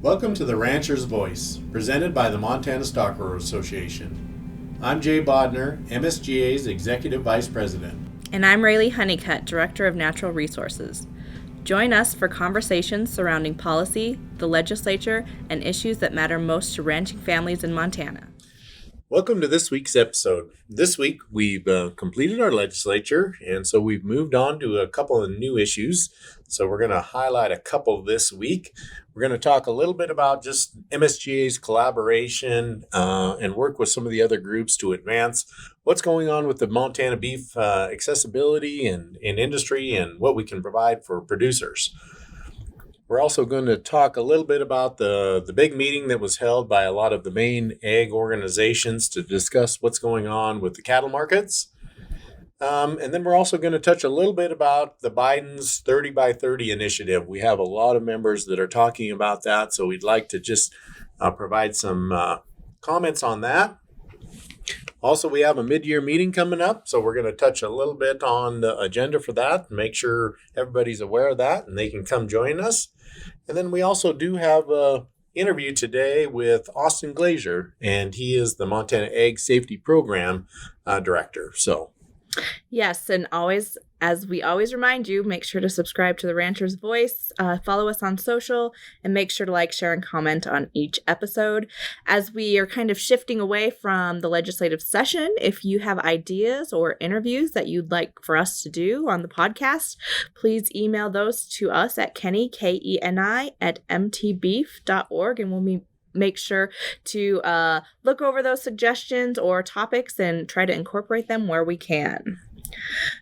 Welcome to the Rancher's Voice, presented by the Montana Stockgrowers Association. I'm Jay Bodner, MSGA's Executive Vice President. And I'm Raylee Honeycutt, Director of Natural Resources. Join us for conversations surrounding policy, the legislature, and issues that matter most to ranching families in Montana. Welcome to this week's episode. This week, we've completed our legislature, and so we've moved on to a couple of new issues. So we're going to highlight a couple this week. We're going to talk a little bit about just MSGA's collaboration and work with some of the other groups to advance what's going on with the Montana beef accessibility and industry and what we can provide for producers. We're also going to talk a little bit about the big meeting that was held by a lot of the main ag organizations to discuss what's going on with the cattle markets. And then we're also going to touch a little bit about the Biden's 30 by 30 initiative. We have a lot of members that are talking about that, so we'd like to just provide some comments on that. Also, we have a mid-year meeting coming up, so we're going to touch a little bit on the agenda for that and make sure everybody's aware of that and they can come join us. And then we also do have an interview today with Austin Grazier, and he is the Montana Ag Safety Program Director. Yes, and always, as we always remind you, make sure to subscribe to the Rancher's Voice, follow us on social, and make sure to like, share, and comment on each episode. As we are kind of shifting away from the legislative session, if you have ideas or interviews that you'd like for us to do on the podcast, please email those to us at Kenny, Keni, @mtbeef.org, and we'll make sure to look over those suggestions or topics and try to incorporate them where we can.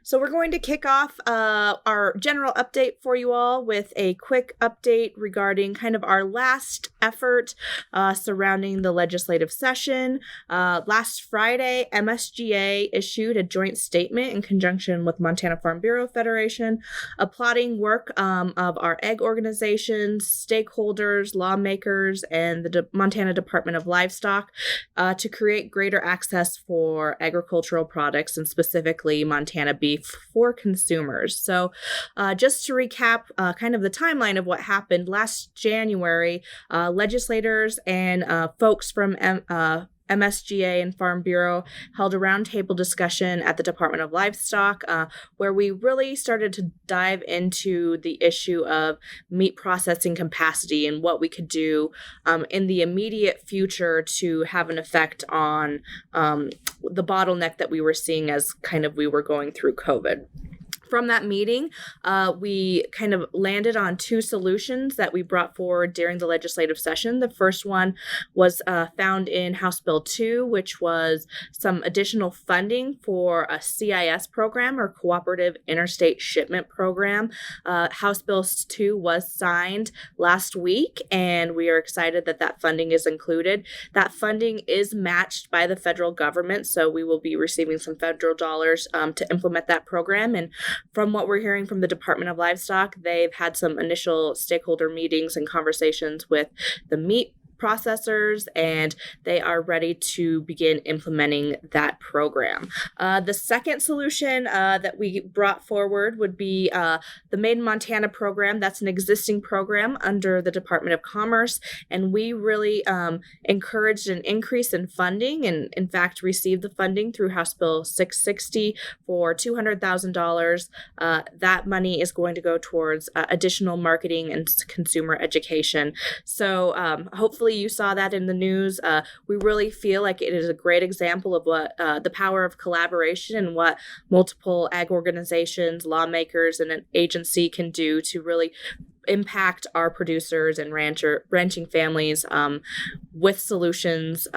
So we're going to kick off our general update for you all with a quick update regarding kind of our last effort surrounding the legislative session. Last Friday, MSGA issued a joint statement in conjunction with Montana Farm Bureau Federation, applauding work of our ag organizations, stakeholders, lawmakers, and the Montana Department of Livestock to create greater access for agricultural products and specifically Montana beef for consumers. So just to recap kind of the timeline of what happened last January, legislators and folks from MSGA and Farm Bureau held a roundtable discussion at the Department of Livestock where we really started to dive into the issue of meat processing capacity and what we could do in the immediate future to have an effect on the bottleneck that we were seeing as kind of we were going through COVID. From that meeting, we kind of landed on two solutions that we brought forward during the legislative session. The first one was found in House Bill 2, which was some additional funding for a CIS program or Cooperative Interstate Shipment Program. House Bill 2 was signed last week, and we are excited that that funding is included. That funding is matched by the federal government, so we will be receiving some federal dollars to implement that program. And from what we're hearing from the Department of Livestock, they've had some initial stakeholder meetings and conversations with the meat processors, and they are ready to begin implementing that program. The second solution that we brought forward would be the Made in Montana program. That's an existing program under the Department of Commerce, and we really encouraged an increase in funding and, in fact, received the funding through House Bill 660 for $200,000. That money is going to go towards additional marketing and consumer education. So hopefully you saw that in the news. We really feel like it is a great example of what the power of collaboration and what multiple ag organizations, lawmakers, and an agency can do to really impact our producers and ranching families with solutions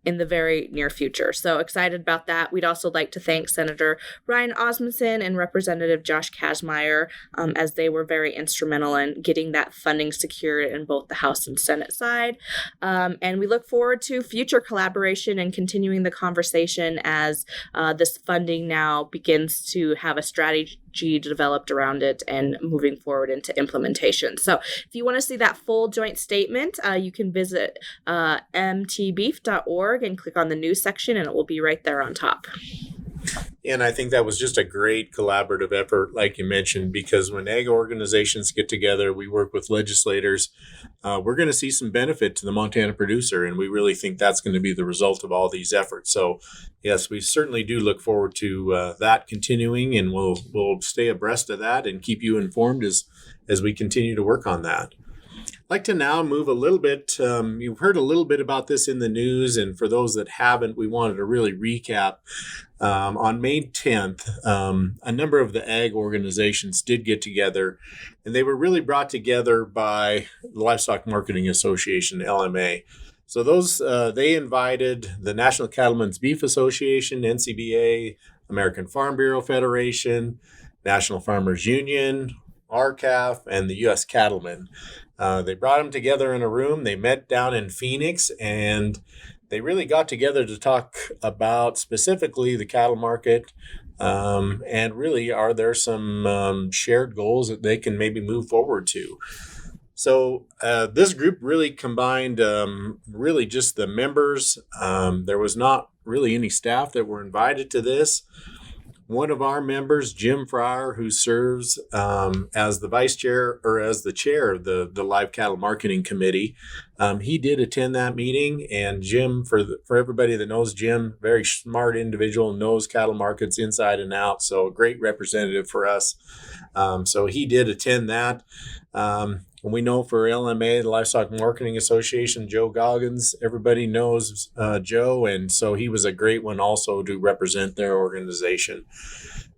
in the very near future. So excited about that. We'd also like to thank Senator Ryan Osmundson and Representative Josh Kazmaier as they were very instrumental in getting that funding secured in both the House and Senate side. And we look forward to future collaboration and continuing the conversation as this funding now begins to have a strategy developed around it and moving forward into implementation. So if you want to see that full joint statement, you can visit mtbeef.org and click on the news section, and it will be right there on top. And I think that was just a great collaborative effort, like you mentioned, because when ag organizations get together, we work with legislators, we're going to see some benefit to the Montana producer. And we really think that's going to be the result of all these efforts. So, yes, we certainly do look forward to that continuing, and we'll stay abreast of that and keep you informed as we continue to work on that. I'd like to now move a little bit. You've heard a little bit about this in the news, and for those that haven't, we wanted to really recap. On May 10th, a number of the ag organizations did get together, and they were really brought together by the Livestock Marketing Association, LMA. So they invited the National Cattlemen's Beef Association, NCBA, American Farm Bureau Federation, National Farmers Union, RCAF, and the U.S. Cattlemen. They brought them together in a room. They met down in Phoenix, and they really got together to talk about specifically the cattle market, and really, are there some shared goals that they can maybe move forward to? So this group really combined really just the members. There was not really any staff that were invited to this. One of our members, Jim Fryer, who serves as the vice chair or as the chair of the Live Cattle Marketing Committee, he did attend that meeting. And Jim, for everybody that knows Jim, very smart individual, knows cattle markets inside and out. So a great representative for us. So he did attend that. And we know for LMA, the Livestock Marketing Association, Joe Goggins, everybody knows Joe. And so he was a great one also to represent their organization.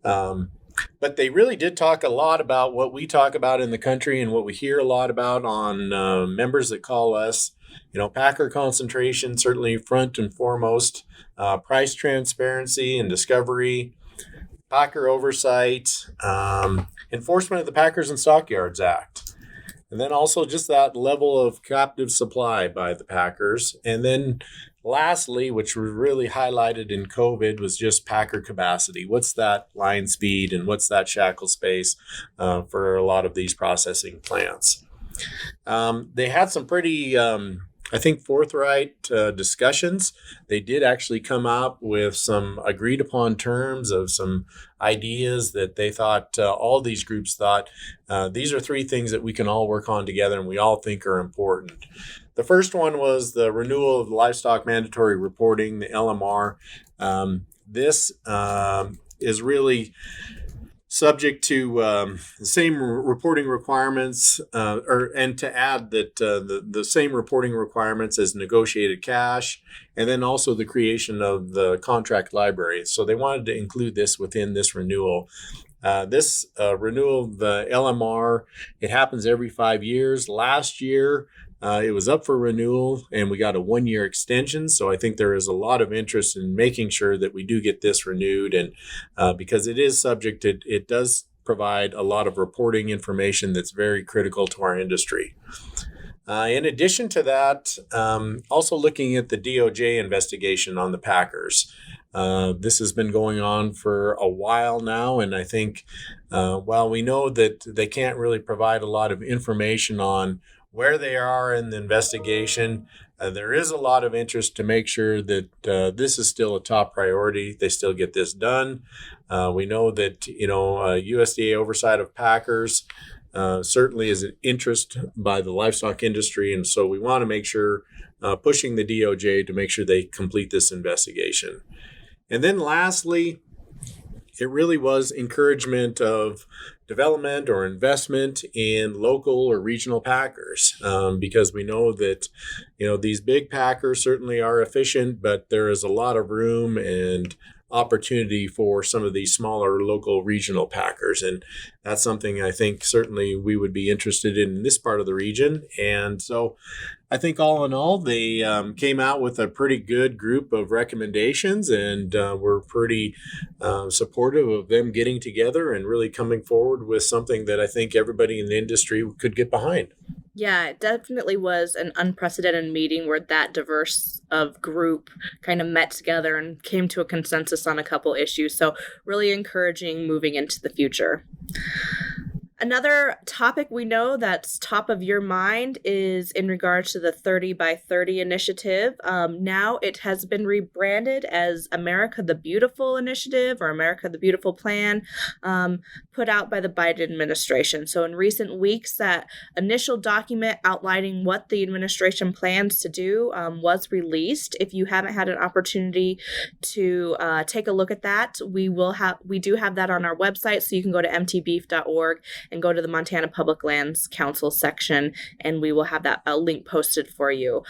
But they really did talk a lot about what we talk about in the country and what we hear a lot about on members that call us. Packer concentration, certainly front and foremost, price transparency and discovery, Packer oversight, enforcement of the Packers and Stockyards Act. And then also just that level of captive supply by the Packers. And then lastly, which was really highlighted in COVID, was just Packer capacity. What's that line speed and what's that shackle space for a lot of these processing plants? They had some pretty, I think, forthright discussions. They did actually come up with some agreed upon terms of some ideas that they thought, all these groups thought, these are three things that we can all work on together and we all think are important. The first one was the renewal of the livestock mandatory reporting, the LMR. This is really subject to the same reporting requirements, and to add that the same reporting requirements as negotiated cash, and then also the creation of the contract library. So they wanted to include this within this renewal. This renewal, the LMR, it happens every 5 years. Last year, it was up for renewal and we got a 1-year extension. So I think there is a lot of interest in making sure that we do get this renewed. And because it is subject, it does provide a lot of reporting information that's very critical to our industry. In addition to that, also looking at the DOJ investigation on the Packers. This has been going on for a while now, and I think while we know that they can't really provide a lot of information on where they are in the investigation, there is a lot of interest to make sure that this is still a top priority. They still get this done. We know that USDA oversight of Packers certainly is an interest by the livestock industry, and so we want to make sure pushing the DOJ to make sure they complete this investigation. And then lastly, it really was encouragement of development or investment in local or regional packers, because we know that these big packers certainly are efficient, but there is a lot of room and opportunity for some of these smaller local regional packers. And that's something I think certainly we would be interested in this part of the region. And so I think all in all, they came out with a pretty good group of recommendations, and we're pretty supportive of them getting together and really coming forward with something that I think everybody in the industry could get behind. Yeah, it definitely was an unprecedented meeting where that diverse of group kind of met together and came to a consensus on a couple issues. So really encouraging moving into the future. Another topic we know that's top of your mind is in regards to the 30 by 30 initiative. Now it has been rebranded as America the Beautiful Initiative or America the Beautiful Plan, put out by the Biden administration. So in recent weeks, that initial document outlining what the administration plans to do was released. If you haven't had an opportunity to take a look at that, we do have that on our website, so you can go to mtbeef.org and go to the Montana Public Lands Council section, and we will have that a link posted for you.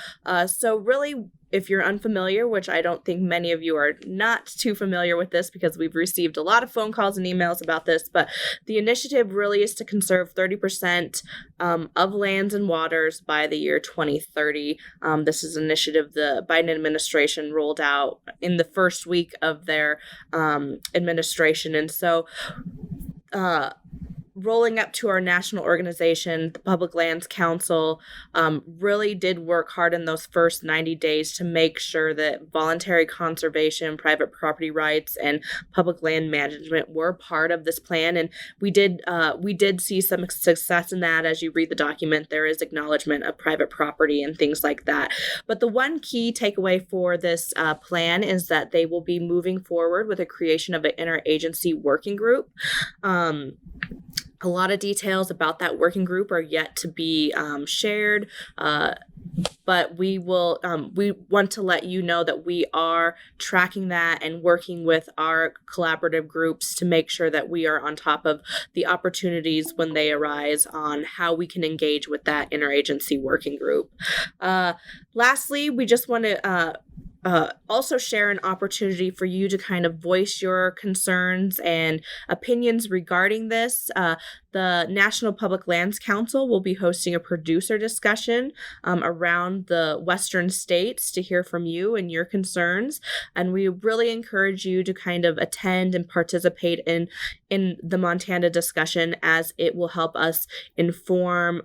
So really, if you're unfamiliar, which I don't think many of you are not too familiar with this because we've received a lot of phone calls and emails about this, but the initiative really is to conserve 30% of lands and waters by the year 2030. This is an initiative the Biden administration rolled out in the first week of their administration. And so rolling up to our national organization, the Public Lands Council, really did work hard in those first 90 days to make sure that voluntary conservation, private property rights, and public land management were part of this plan. And we did see some success in that. As you read the document, there is acknowledgement of private property and things like that. But the one key takeaway for this plan is that they will be moving forward with the creation of an interagency working group. A lot of details about that working group are yet to be shared, but we want to let you know that we are tracking that and working with our collaborative groups to make sure that we are on top of the opportunities when they arise on how we can engage with that interagency working group. Lastly, we just want to also share an opportunity for you to kind of voice your concerns and opinions regarding this. The National Public Lands Council will be hosting a producer discussion around the Western states to hear from you and your concerns. And we really encourage you to kind of attend and participate in the Montana discussion, as it will help us inform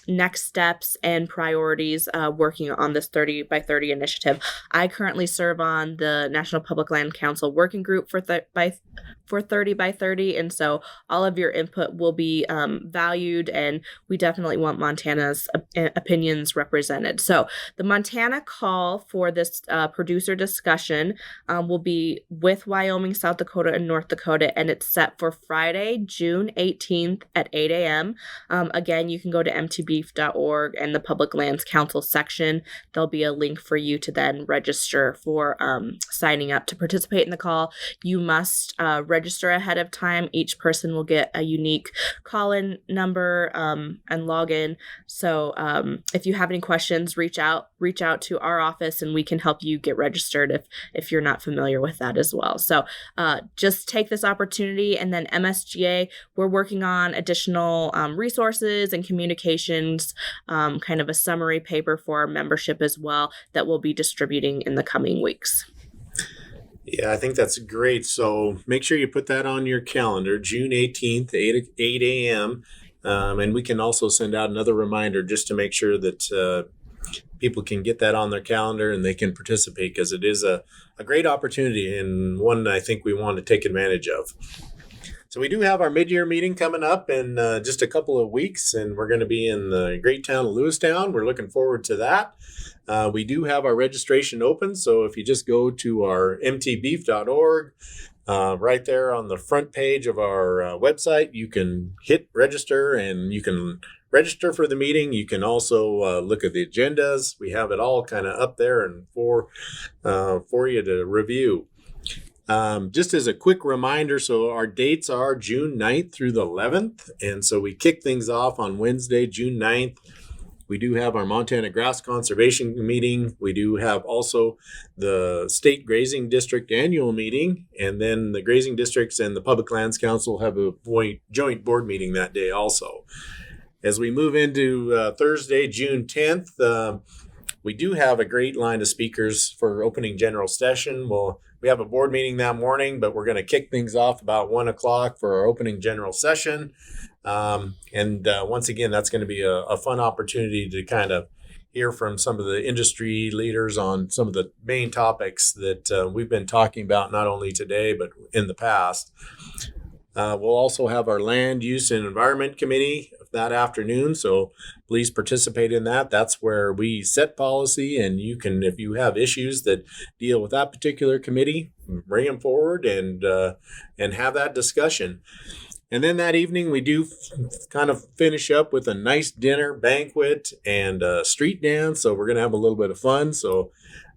next steps and priorities working on this 30 by 30 initiative. I currently serve on the National Public Land Council working group for 30 by 30, and so all of your input will be valued, and we definitely want Montana's opinions represented. So the Montana call for this producer discussion will be with Wyoming, South Dakota, and North Dakota, and it's set for Friday, June 18th at 8 a.m. Again, you can go to mtbeef.org and the Public Lands Council section. There'll be a link for you to then register for signing up to participate in the call. You must register ahead of time. Each person will get a unique call-in number and log in. So if you have any questions, reach out to our office and we can help you get registered if you're not familiar with that as well. So just take this opportunity. And then MSGA, we're working on additional resources and communications, kind of a summary paper for our membership as well that we'll be distributing in the coming weeks. Yeah, I think that's great. So make sure you put that on your calendar, June 18th, 8 a.m. And we can also send out another reminder just to make sure that people can get that on their calendar and they can participate, because it is a great opportunity and one I think we want to take advantage of. So we do have our mid-year meeting coming up in just a couple of weeks, and we're going to be in the great town of Lewistown. We're looking forward to that. We do have our registration open, so if you just go to our mtbeef.org, right there on the front page of our website, you can hit register and you can register for the meeting. You can also look at the agendas. We have it all kind of up there and for you to review. Just as a quick reminder, so our dates are June 9th through the 11th. And so we kick things off on Wednesday, June 9th. We do have our Montana Grass Conservation meeting. We do have also the State Grazing District annual meeting. And then the Grazing Districts and the Public Lands Council have a joint board meeting that day also. As we move into Thursday, June 10th, we do have a great line of speakers for opening general session. We have a board meeting that morning, but we're going to kick things off about 1 o'clock for our opening general session. Once again, that's going to be a fun opportunity to kind of hear from some of the industry leaders on some of the main topics that we've been talking about, not only today, but in the past. We'll also have our Land Use and Environment Committee that afternoon, so please participate in that. That's where we set policy, and you can, if you have issues that deal with that particular committee, bring them forward and have that discussion. And then that evening, we do kind of finish up with a nice dinner banquet and a street dance. So we're going to have a little bit of fun. So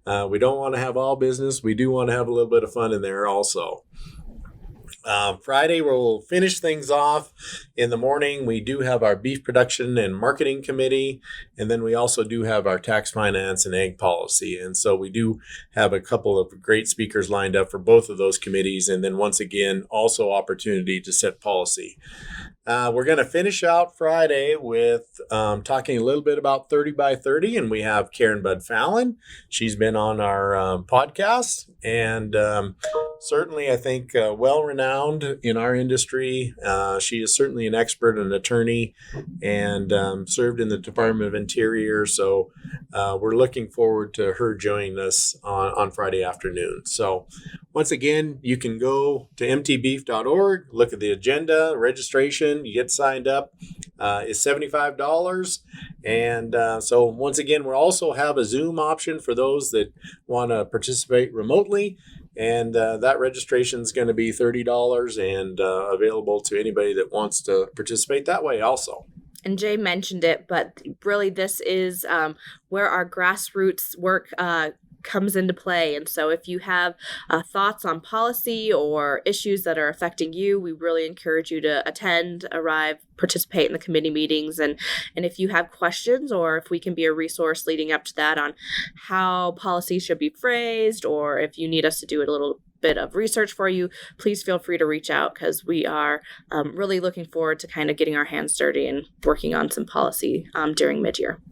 we don't want to have all business. We do want to have a little bit of fun in there also. Friday, we'll finish things off. In the morning, we do have our beef production and marketing committee. And then we also do have our tax finance and ag policy. And so we do have a couple of great speakers lined up for both of those committees. And then once again, also opportunity to set policy. We're going to finish out Friday with talking a little bit about 30 by 30. And we have Karen Bud Fallon. She's been on our podcast, and certainly, I think, well-renowned in our industry. She is certainly an expert and an attorney, and served in the Department of Interior. So we're looking forward to her joining us on Friday afternoon. So once again, you can go to mtbeef.org, look at the agenda, registration, you get signed up. Is $75. And so once again, we'll also have a Zoom option for those that want to participate remotely. And that registration is going to be $30 and available to anybody that wants to participate that way also. And Jay mentioned it, but really this is where our grassroots work comes into play. And so if you have thoughts on policy or issues that are affecting you, we really encourage you to attend, arrive, participate in the committee meetings. And if you have questions, or if we can be a resource leading up to that on how policy should be phrased, or if you need us to do a little bit of research for you, please feel free to reach out, because we are really looking forward to kind of getting our hands dirty and working on some policy during mid-year.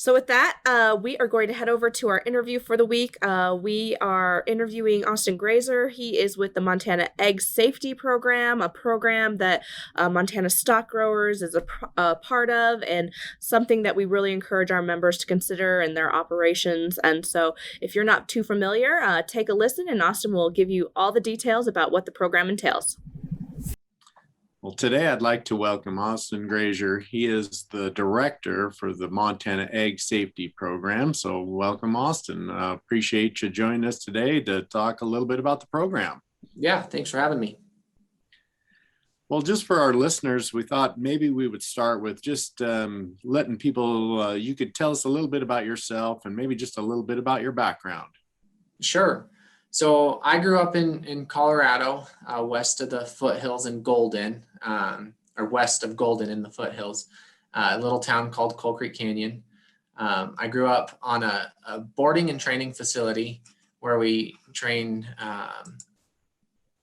So with that, we are going to head over to our interview for the week. We are interviewing Austin Grazier. He is with the Montana Egg Safety Program, a program that Montana Stockgrowers is a part of, and something that we really encourage our members to consider in their operations. And so if you're not too familiar, take a listen, and Austin will give you all the details about what the program entails. Well, today I'd like to welcome Austin Grazier. He is the director for the Montana Egg Safety Program. So welcome, Austin. Appreciate you joining us today to talk a little bit about the program. Yeah, thanks for having me. Well, just for our listeners, we thought maybe we would start with just letting people, you could tell us a little bit about yourself and maybe just a little bit about your background. Sure. So I grew up in Colorado, west of the foothills in Golden, or west of Golden in the foothills, a little town called Coal Creek Canyon. I grew up on a boarding and training facility where we trained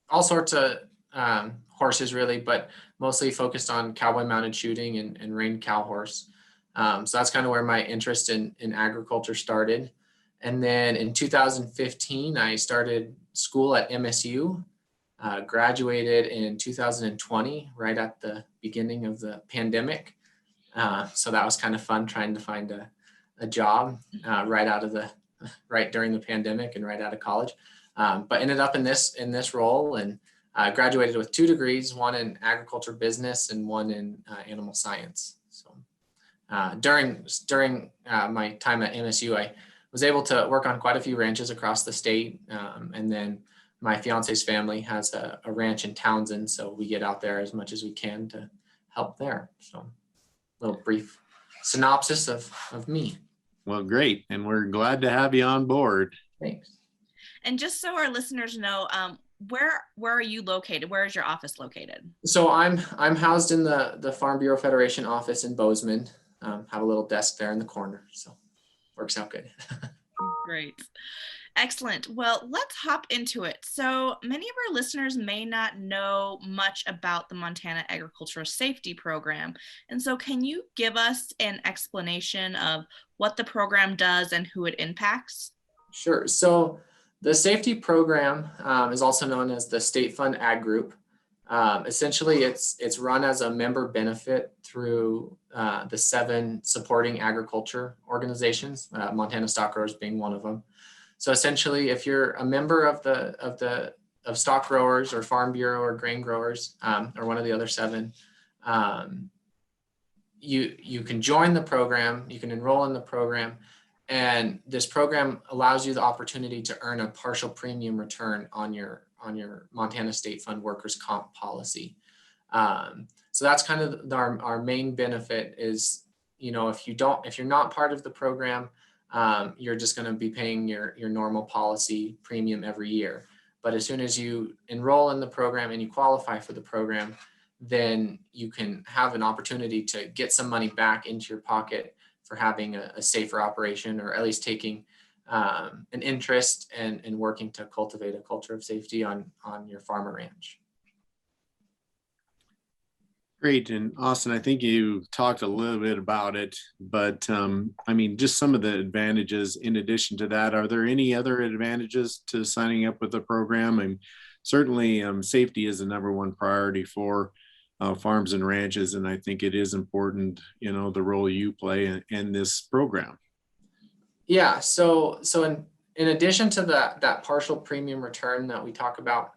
all sorts of horses, really, but mostly focused on cowboy mounted shooting and reined cow horse. So that's kind of where my interest in agriculture started. And then in 2015, I started school at MSU, graduated in 2020, right at the beginning of the pandemic. So that was kind of fun trying to find a job right during the pandemic and right out of college. But ended up in this role, and graduated with 2 degrees, one in agriculture business and one in animal science. So during my time at MSU, I was able to work on quite a few ranches across the state. And then my fiance's family has a ranch in Townsend, so we get out there as much as we can to help there. So a little brief synopsis of me. Well, great. And we're glad to have you on board. Thanks. And just so our listeners know, where are you located? Where is your office located? So I'm housed in the Farm Bureau Federation office in Bozeman. Have a little desk there in the corner, so works out good. Great. Excellent. Well, let's hop into it. So many of our listeners may not know much about the Montana Agricultural Safety Program. And so can you give us an explanation of what the program does and who it impacts? Sure. So the safety program is also known as the State Fund Ag Group. Essentially, it's run as a member benefit through the 7 supporting agriculture organizations, Montana Stockgrowers being one of them. So essentially, if you're a member of stock growers or farm bureau or grain growers, or one of the other 7, you can join the program, you can enroll in the program, and this program allows you the opportunity to earn a partial premium return on your Montana State Fund workers' comp policy. So that's kind of our main benefit is, if you're not part of the program, you're just going to be paying your normal policy premium every year. But as soon as you enroll in the program and you qualify for the program, then you can have an opportunity to get some money back into your pocket for having a safer operation, or at least taking an interest in working to cultivate a culture of safety on your farm or ranch. Great. And Austin, I think you talked a little bit about it, but I mean, just some of the advantages in addition to that, are there any other advantages to signing up with the program? And certainly safety is the #1 priority for farms and ranches. And I think it is important, the role you play in this program. Yeah. So in addition to that partial premium return that we talk about,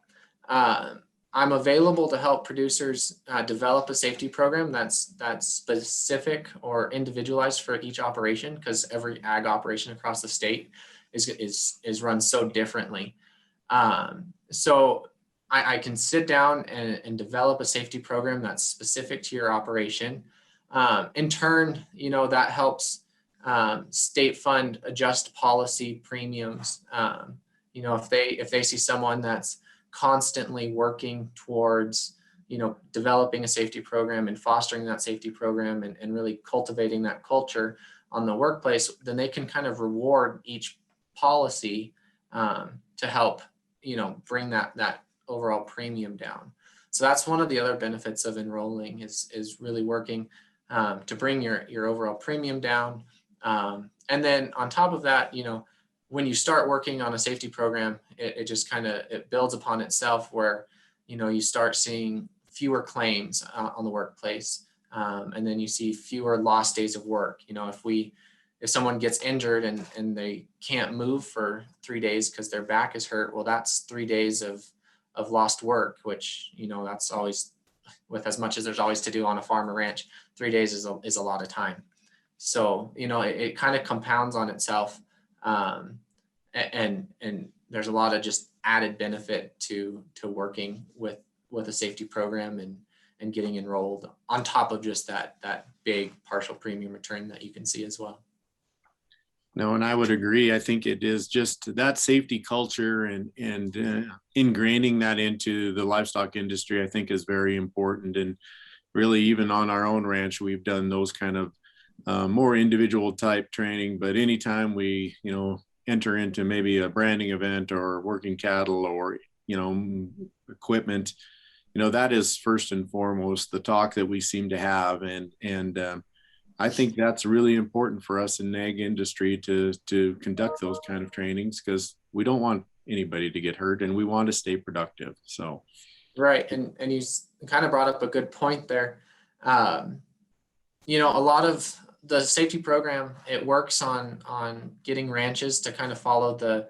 I'm available to help producers develop a safety program that's specific or individualized for each operation, because every ag operation across the state is run so differently. So I can sit down and develop a safety program that's specific to your operation. In turn, that helps state fund adjust policy premiums. If they see someone that's constantly working towards, developing a safety program and fostering that safety program and really cultivating that culture on the workplace, then they can kind of reward each policy to help, bring that overall premium down. So that's one of the other benefits of enrolling is really working to bring your overall premium down. And then on top of that, when you start working on a safety program, it just it builds upon itself, where, you start seeing fewer claims on the workplace. And then you see fewer lost days of work. If someone gets injured and they can't move for 3 days because their back is hurt, well, that's 3 days of lost work, which, that's always, with as much as there's always to do on a farm or ranch, 3 days is a lot of time. So, it kind of compounds on itself. And there's a lot of just added benefit to working with a safety program and getting enrolled, on top of just that big partial premium return that you can see as well. No, and I would agree. I think it is just that safety culture and ingraining that into the livestock industry, I think, is very important. And really, even on our own ranch, we've done those kind of more individual type training. But anytime we, enter into maybe a branding event or working cattle or, equipment, that is first and foremost the talk that we seem to have. And I think that's really important for us in the ag industry to conduct those kind of trainings, because we don't want anybody to get hurt and we want to stay productive. So. Right. And you kind of brought up a good point there. A lot of the safety program, it works on getting ranches to kind of follow the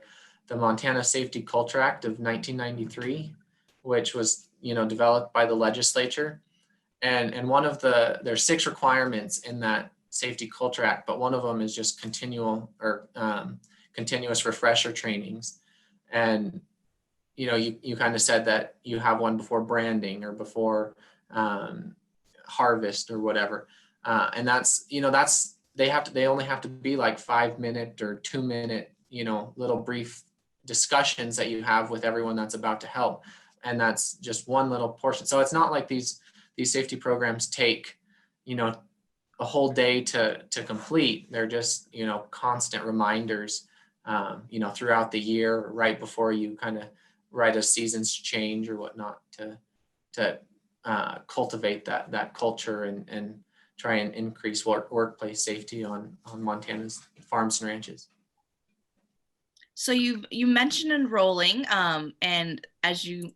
Montana Safety Culture Act of 1993, which was, developed by the legislature. And one of there's 6 requirements in that Safety Culture Act, but one of them is just continuous refresher trainings. And, you kind of said that you have one before branding or before harvest or whatever. And that's they only have to be like 5-minute or 2-minute, little brief discussions that you have with everyone that's about to help. And that's just one little portion. So it's not like these safety programs take, a whole day to complete. They're just, constant reminders, throughout the year, right before you kind of write a season's change or whatnot to cultivate that culture and try and increase workplace safety on Montana's farms and ranches. So you mentioned enrolling, and as you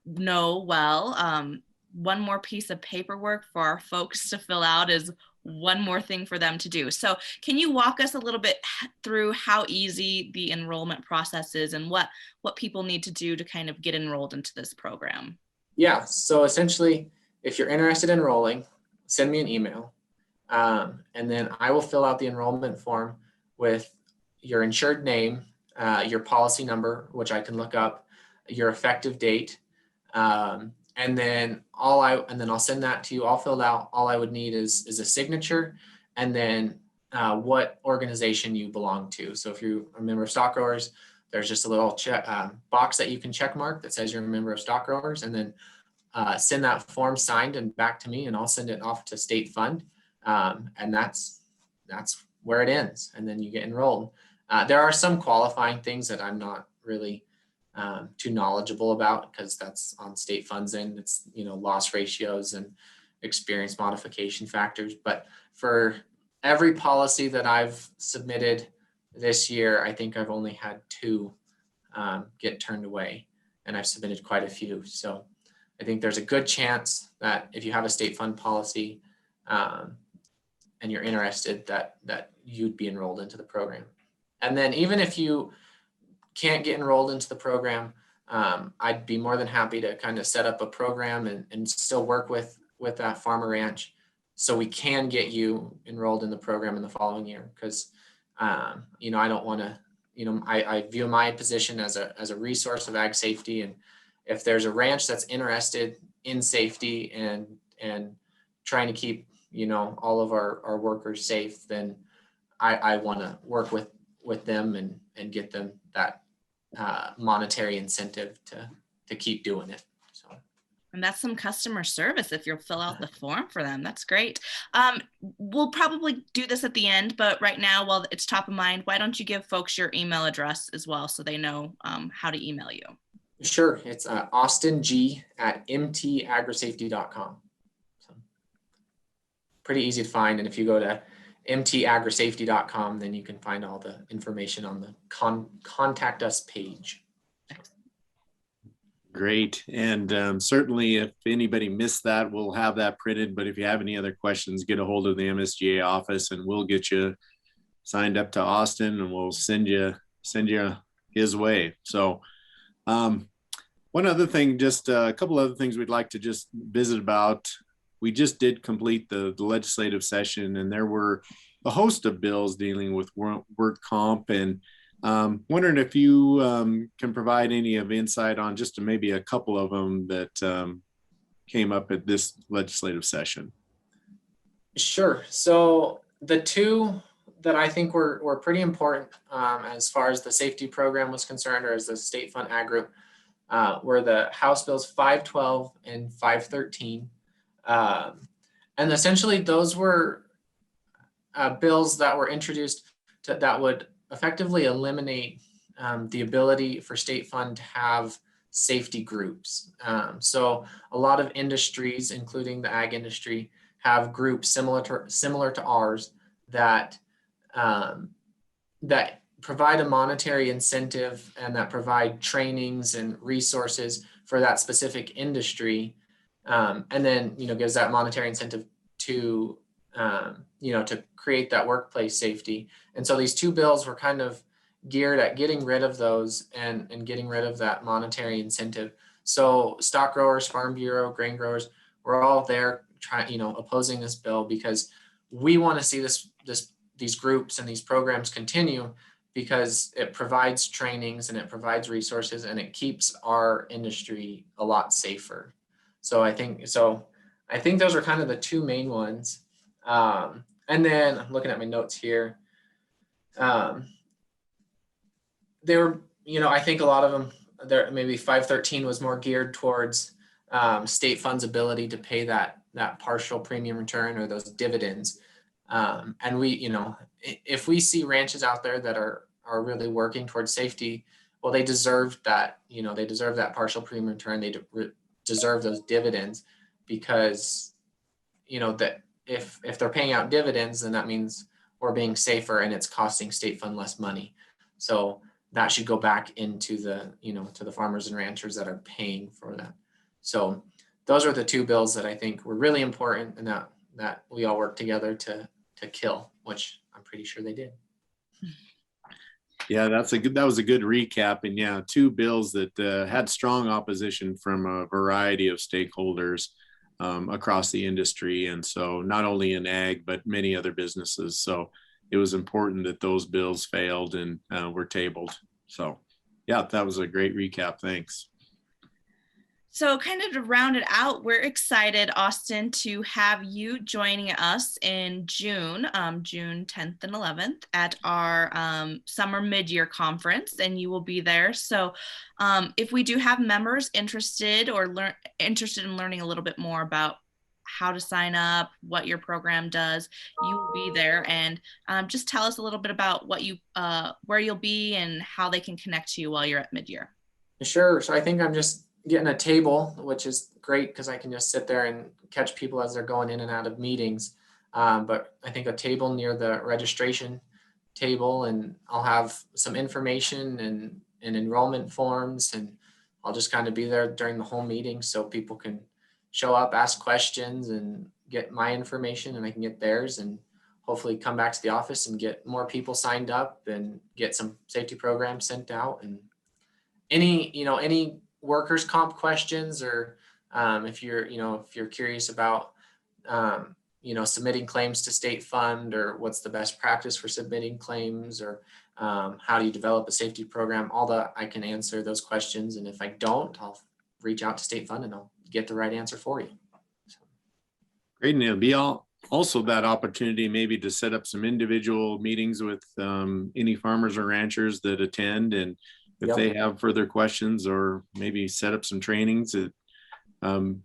know well, one more piece of paperwork for our folks to fill out is one more thing for them to do. So can you walk us a little bit through how easy the enrollment process is and what people need to do to kind of get enrolled into this program? Yeah, so essentially, if you're interested in enrolling, send me an email, and then I will fill out the enrollment form with your insured name, your policy number, which I can look up, your effective date, and then I'll send that to you all filled out. All I would need is a signature, and then what organization you belong to. So if you're a member of Stockgrowers, there's just a little box that you can check mark that says you're a member of Stockgrowers, and then send that form signed and back to me, and I'll send it off to State Fund, and that's where it ends, and then you get enrolled. There are some qualifying things that I'm not really too knowledgeable about, because that's on State Fund's end. It's, loss ratios and experience modification factors. But for every policy that I've submitted this year, I think I've only had 2 get turned away, and I've submitted quite a few. So I think there's a good chance that if you have a State Fund policy and you're interested, that you'd be enrolled into the program. And then even if you can't get enrolled into the program, I'd be more than happy to kind of set up a program and still work with that farm or ranch, so we can get you enrolled in the program in the following year. Because I don't want to, I view my position as a resource of ag safety, and if there's a ranch that's interested in safety and trying to keep all of our workers safe, then I want to work with them and get them that monetary incentive to keep doing it. So, and that's some customer service if you'll fill out the form for them. That's great. We'll probably do this at the end, but right now, while it's top of mind, why don't you give folks your email address as well, so they know how to email you? Sure. It's austing@mtagrisafety.com. So, pretty easy to find. And if you go to mtagrisafety.com, then you can find all the information on the contact us page. Great. And certainly if anybody missed that, we'll have that printed. But if you have any other questions, get a hold of the MSGA office and we'll get you signed up to Austin, and we'll send you his way. So one other thing, just a couple other things we'd like to just visit about. We just did complete the legislative session, and there were a host of bills dealing with work comp, and wondering if you can provide any of insight on just maybe a couple of them that came up at this legislative session. Sure. So the 2 that I think were pretty important as far as the safety program was concerned, or as the State Fund Ag Group, were the House Bills 512 and 513. And essentially those were bills that were introduced that would effectively eliminate the ability for State Fund to have safety groups. So a lot of industries, including the ag industry, have groups similar to ours that provide a monetary incentive and that provide trainings and resources for that specific industry, and then gives that monetary incentive to to create that workplace safety. And so these 2 bills were kind of geared at getting rid of those and getting rid of that monetary incentive. So stock growers, Farm Bureau, grain growers, we're all there opposing this bill, because we want to see these groups and these programs continue, because it provides trainings and it provides resources and it keeps our industry a lot safer. So I think those are kind of the 2 main ones. And then I'm looking at my notes here. They were, I think a lot of them there, maybe 513 was more geared towards State Fund's ability to pay that partial premium return or those dividends. And we, if we see ranches out there that are really working towards safety, well, they deserve that, they deserve that partial premium return. They deserve those dividends, because, that if they're paying out dividends, then that means we're being safer and it's costing State Fund less money. So that should go back into the, to the farmers and ranchers that are paying for that. So those are the 2 bills that I think were really important and that that we all work together to kill, which I'm pretty sure they did. Yeah, that was a good recap. And yeah, two bills that had strong opposition from a variety of stakeholders across the industry. And so not only in ag, but many other businesses. So it was important that those bills failed and were tabled. So yeah, that was a great recap. Thanks. So kind of to round it out, we're excited, Austin, to have you joining us in June, June 10th and 11th at our summer mid-year conference, and you will be there. So if we do have members interested in learning a little bit more about how to sign up, what your program does, you will be there. And just tell us a little bit about what you, where you'll be and how they can connect to you while you're at mid-year. Sure. So I think I'm just getting a table, which is great because I can just sit there and catch people as they're going in and out of meetings. But I think a table near the registration table, and I'll have some information and enrollment forms, and I'll just kind of be there during the whole meeting so people can show up, ask questions, and get my information, and I can get theirs, and hopefully come back to the office and get more people signed up and get some safety programs sent out. And any workers' comp questions, or if you're curious about submitting claims to state fund, or what's the best practice for submitting claims, or how do you develop a safety program, all that, I can answer those questions. And if I don't, I'll reach out to state fund and I'll get the right answer for you. So. Great. And it'll be also that opportunity maybe to set up some individual meetings with any farmers or ranchers that attend, and if they have further questions, or maybe set up some trainings,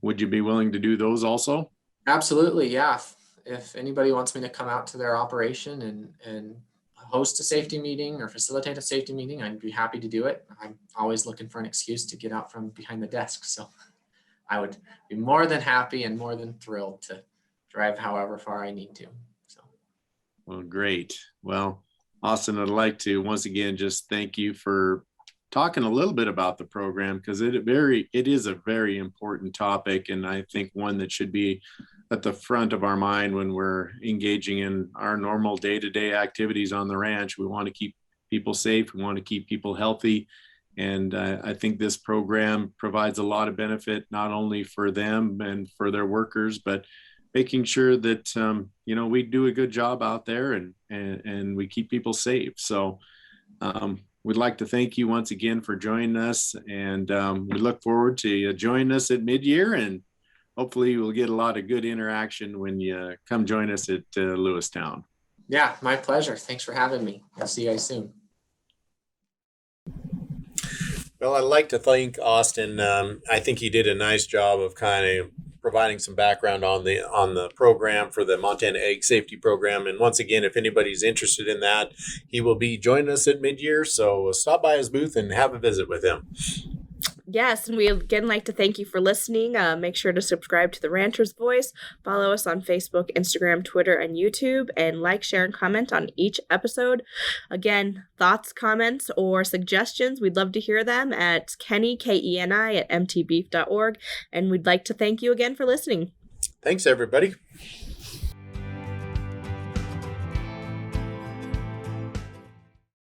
would you be willing to do those also? Absolutely. Yeah. If anybody wants me to come out to their operation and host a safety meeting or facilitate a safety meeting, I'd be happy to do it. I'm always looking for an excuse to get out from behind the desk. So I would be more than happy and more than thrilled to drive however far I need to. So. Well, great. Well, Austin, I'd like to once again just thank you for talking a little bit about the program, because it is a very important topic, and I think one that should be at the front of our mind when we're engaging in our normal day-to-day activities on the ranch. We want to keep people safe, we want to keep people healthy, and I think this program provides a lot of benefit, not only for them and for their workers, but making sure that we do a good job out there and we keep people safe. So we'd like to thank you once again for joining us, and we look forward to you joining us at mid-year, and hopefully we'll get a lot of good interaction when you come join us at Lewistown. Yeah, my pleasure. Thanks for having me. I'll see you guys soon. Well, I'd like to thank Austin. I think he did a nice job of kind of providing some background on the program for the Montana Ag Safety Program. And once again, if anybody's interested in that, he will be joining us at mid-year. So stop by his booth and have a visit with him. Yes, and we again like to thank you for listening. Make sure to subscribe to The Rancher's Voice. Follow us on Facebook, Instagram, Twitter, and YouTube, and like, share, and comment on each episode. Again, thoughts, comments, or suggestions, we'd love to hear them at Kenny, Keni, at mtbeef.org. And we'd like to thank you again for listening. Thanks, everybody.